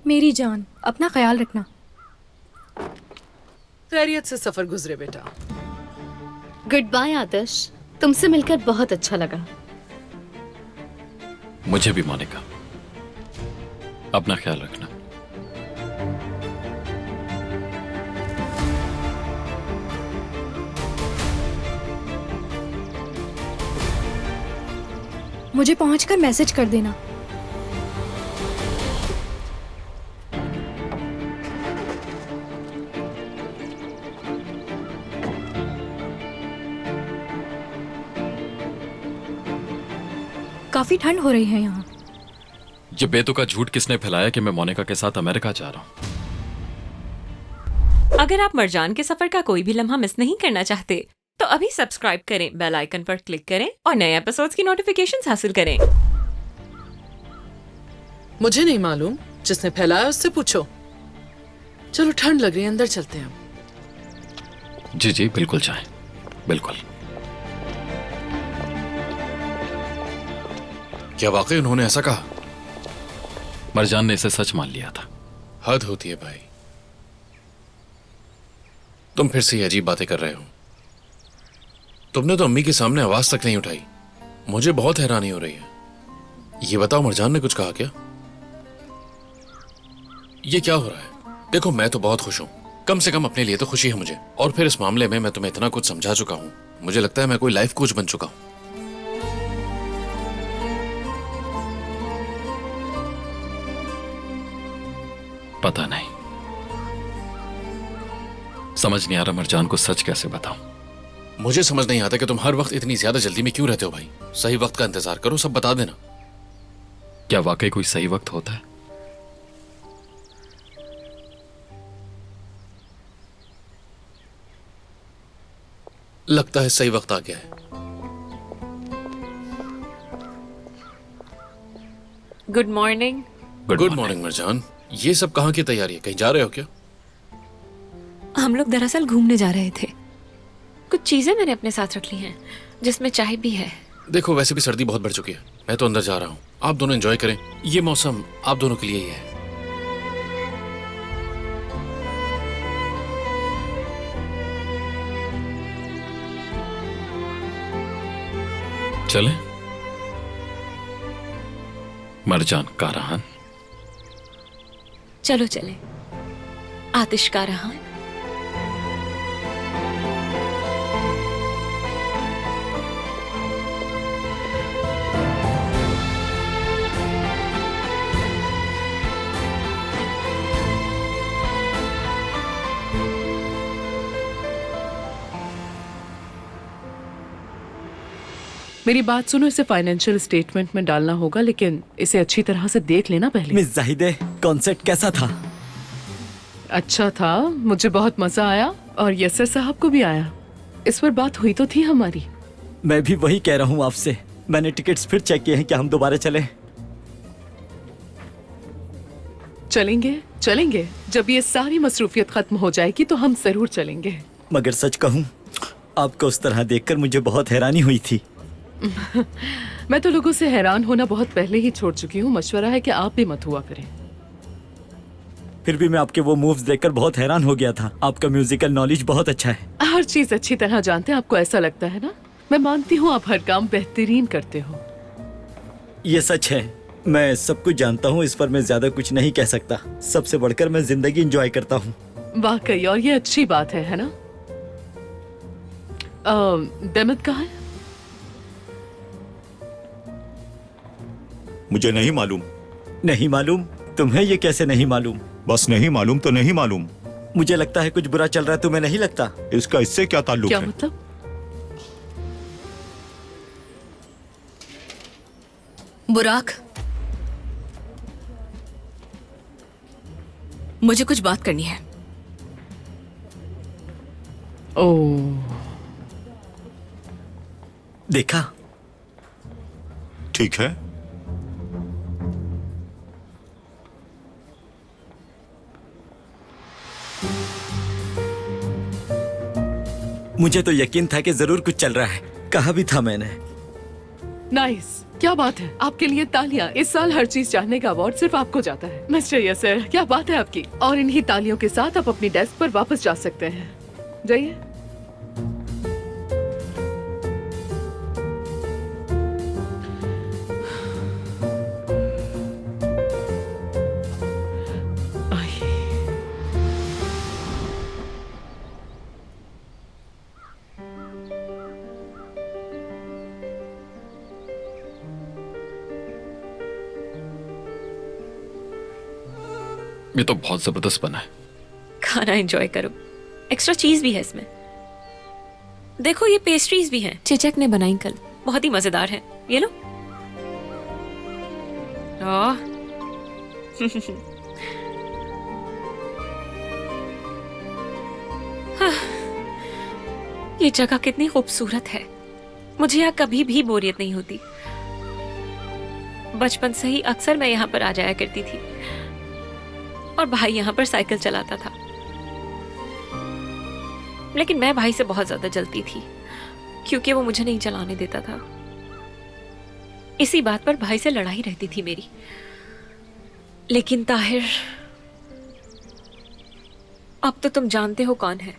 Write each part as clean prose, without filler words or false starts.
मेरी जान, अपना ख्याल रखना। खैरियत से सफर गुजरे बेटा। गुड बाय आदर्श, तुमसे मिलकर बहुत अच्छा लगा। मुझे भी मोनिका, अपना ख्याल रखना। मुझे पहुंचकर मैसेज कर देना। काफी ठंड हो रही है यहाँ। ये बेतुका झूठ किसने फैलाया कि मैं मोनिका के साथ अमेरिका जा रहा हूँ? अगर आप मरजान के सफर का कोई भी लम्हा मिस नहीं करना चाहते तो अभी सब्सक्राइब करें, बेल आइकन पर क्लिक करें और नए एपिसोड्स की नोटिफिकेशंस हासिल करें। मुझे नहीं मालूम, जिसने फैलाया उससे पूछो। चलो ठंड लग रही है, अंदर चलते हैं। जी जी बिल्कुल जाएं, बिल्कुल। क्या वाकई उन्होंने ऐसा कहा? मरजान ने इसे सच मान लिया था। हद होती है भाई, तुम फिर से ये अजीब बातें कर रहे हो। तुमने तो अम्मी के सामने आवाज तक नहीं उठाई। मुझे बहुत हैरानी हो रही है। ये बताओ, मरजान ने कुछ कहा क्या? ये क्या हो रहा है? देखो, मैं तो बहुत खुश हूं, कम से कम अपने लिए तो खुशी है मुझे। और फिर इस मामले में मैं तुम्हें इतना कुछ समझा चुका हूं, मुझे लगता है मैं कोई लाइफ कोच बन चुका हूं। पता नहीं, समझ नहीं आ रहा मरजान को सच कैसे बताऊं। मुझे समझ नहीं आता कि तुम हर वक्त इतनी ज्यादा जल्दी में क्यों रहते हो भाई। सही वक्त का इंतजार करो, सब बता देना। क्या वाकई कोई सही वक्त होता है? लगता है सही वक्त आ गया है। Good morning. Good morning Marjan. ये सब कहाँ की तैयारी है? कहीं जा रहे हो क्या? हम लोग दरअसल घूमने जा रहे थे। कुछ चीजें मैंने अपने साथ रख ली हैं, जिसमें चाय भी है। देखो, वैसे भी सर्दी बहुत बढ़ चुकी है, मैं तो अंदर जा रहा हूँ। आप दोनों एंजॉय करें, ये मौसम आप दोनों के लिए ही है। चले मरजान कारहान। चलो चले आतिश का रहा। मेरी बात सुनो, इसे फाइनेंशियल स्टेटमेंट में डालना होगा, लेकिन इसे अच्छी तरह से देख लेना पहले। मिस जाहिदे, कॉन्सर्ट कैसा था? अच्छा था, मुझे बहुत मजा आया और यसर साहब को भी आया। इस पर बात हुई तो थी हमारी। मैं भी वही कह रहा हूँ आपसे। मैंने टिकट्स फिर चेक किए हैं, क्या हम दोबारा चलें? चलेंगे चलेंगे, जब ये सारी मसरूफियत खत्म हो जाएगी तो हम जरूर चलेंगे। मगर सच कहूँ, आपको उस तरह देखकर मुझे बहुत हैरानी हुई थी। मैं तो लोगों से हैरान होना बहुत पहले ही छोड़ चुकी हूँ। मशवरा है कि आप भी मत हुआ करें। फिर भी मैं आपके वो मूव्स देखकर बहुत हैरान हो गया था। आपका म्यूजिकल नॉलेज बहुत अच्छा है। हर चीज अच्छी तरह जानते हैं, आपको ऐसा लगता है ना? मैं मानती हूँ आप हर काम बेहतरीन करते हो। ये सच है, मैं सब कुछ जानता हूँ। इस पर मैं ज्यादा कुछ नहीं कह सकता। सबसे बढ़कर मैं जिंदगी एंजॉय करता हूँ। वाकई, और ये अच्छी बात है ना? देमत कहाँ है? मुझे नहीं मालूम। नहीं मालूम? तुम्हें ये कैसे नहीं मालूम? बस नहीं मालूम तो नहीं मालूम। मुझे लगता है कुछ बुरा चल रहा है, तुम्हें नहीं लगता? इसका इससे क्या ताल्लुक क्या है? मतलब? बुराक, मुझे कुछ बात करनी है। ओह, देखा? ठीक है, मुझे तो यकीन था कि जरूर कुछ चल रहा है। कहा भी था मैंने। नाइस, क्या बात है, आपके लिए तालियां। इस साल हर चीज जानने का अवार्ड सिर्फ आपको जाता है मिस्टर यसर, क्या बात है आपकी। और इन्हीं तालियों के साथ आप अपनी डेस्क पर वापस जा सकते हैं, जाइए। ये तो बहुत जबरदस्त बना है। खाना एंजॉय करो, एक्स्ट्रा चीज भी है इसमें। देखो ये पेस्ट्रीज भी हैं, चिचक ने बनाई कल, बहुत ही मजेदार है। ये लो। आह। ये जगह कितनी खूबसूरत है, मुझे यहाँ कभी भी बोरियत नहीं होती। बचपन से ही अक्सर मैं यहाँ पर आ जाया करती थी और भाई यहाँ पर साइकिल चलाता था, लेकिन मैं भाई से बहुत ज्यादा जलती थी क्योंकि वो मुझे नहीं चलाने देता था। इसी बात पर भाई से लड़ाई रहती थी मेरी। लेकिन ताहिर, अब तो तुम जानते हो कौन है।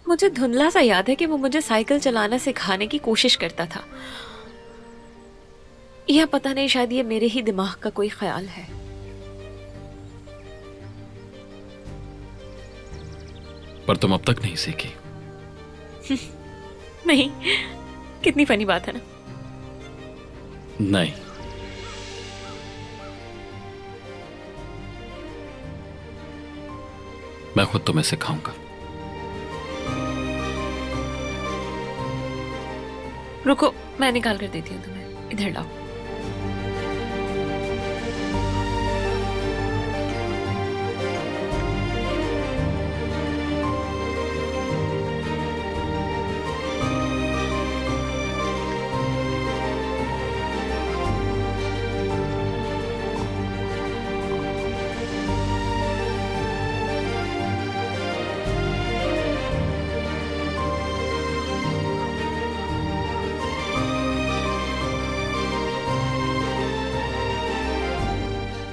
मुझे धुंधला सा याद है कि वो मुझे साइकिल चलाना सिखाने की कोशिश करता था, या पता नहीं, शायद ये मेरे ही दिमाग का कोई ख्याल है। पर तुम अब तक नहीं सीखी। नहीं, कितनी फनी बात है ना। नहीं, मैं खुद तुम्हें सिखाऊंगा। रुको, मैं निकाल कर देती हूँ तुम्हें, इधर लाओ।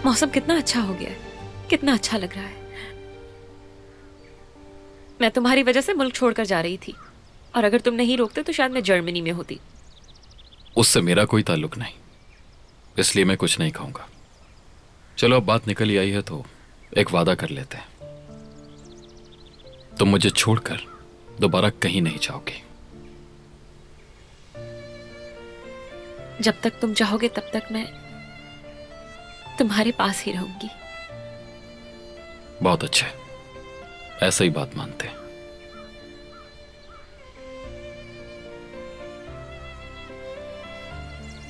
मौसम कितना अच्छा हो गया है, कितना अच्छा लग रहा है। मैं तुम्हारी वजह से मुल्क छोड़कर जा रही थी, और अगर तुम नहीं रोकते तो शायद मैं जर्मनी में होती। उससे मेरा कोई ताल्लुक नहीं, इसलिए मैं कुछ नहीं खाऊंगा। चलो अब बात निकल ही आई है तो एक वादा कर लेते हैं। तुम मुझे छोड़कर दोबारा कहीं नहीं जाओगे। जब तक तुम चाहोगे तब तक मैं तुम्हारे पास ही रहूंगी। बहुत अच्छा है, ऐसा ही बात मानते हैं।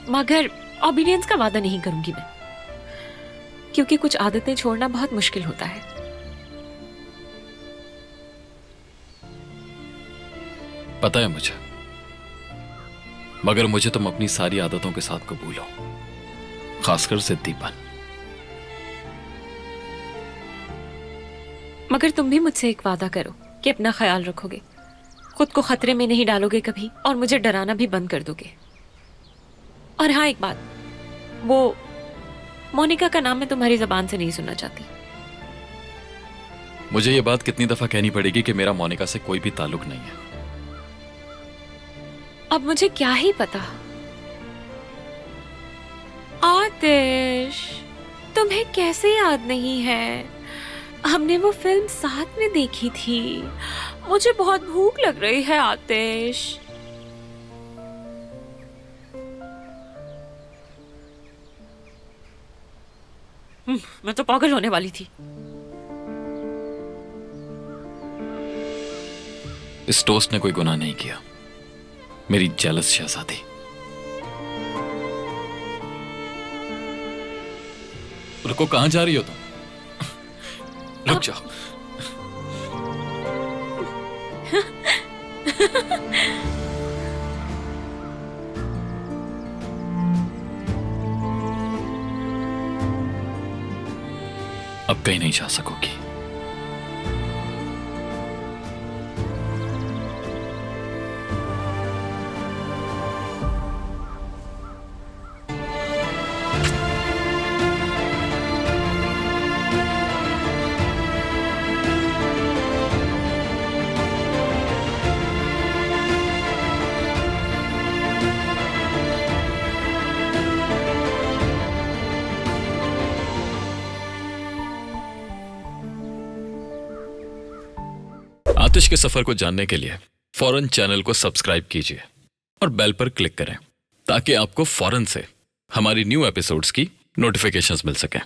मगर ओबीडियंस का वादा नहीं करूंगी मैं, क्योंकि कुछ आदतें छोड़ना बहुत मुश्किल होता है। पता है मुझे, मगर मुझे तुम अपनी सारी आदतों के साथ कबूलो, खासकर जिद्दीपन। मगर तुम भी मुझसे एक वादा करो कि अपना ख्याल रखोगे, खुद को खतरे में नहीं डालोगे कभी, और मुझे डराना भी बंद कर दोगे। और हाँ, एक बात, वो मोनिका का नाम मैं तुम्हारी जबान से नहीं सुनना चाहती। मुझे ये बात कितनी दफा कहनी पड़ेगी कि मेरा मोनिका से कोई भी ताल्लुक नहीं है। अब मुझे क्या ही पता। आतिश, तुम्हें कैसे याद नहीं है? हमने वो फिल्म साथ में देखी थी। मुझे बहुत भूख लग रही है आतिश। मैं तो पागल होने वाली थी। इस टोस्ट ने कोई गुनाह नहीं किया, मेरी जेलस शहजादी। रुको, कहां जा रही हो तुम? रुक जाओ। अब कहीं नहीं जा सकोगी। आतिश के सफर को जानने के लिए फौरन चैनल को सब्सक्राइब कीजिए और बेल पर क्लिक करें ताकि आपको फौरन से हमारी न्यू एपिसोड्स की नोटिफिकेशंस मिल सकें।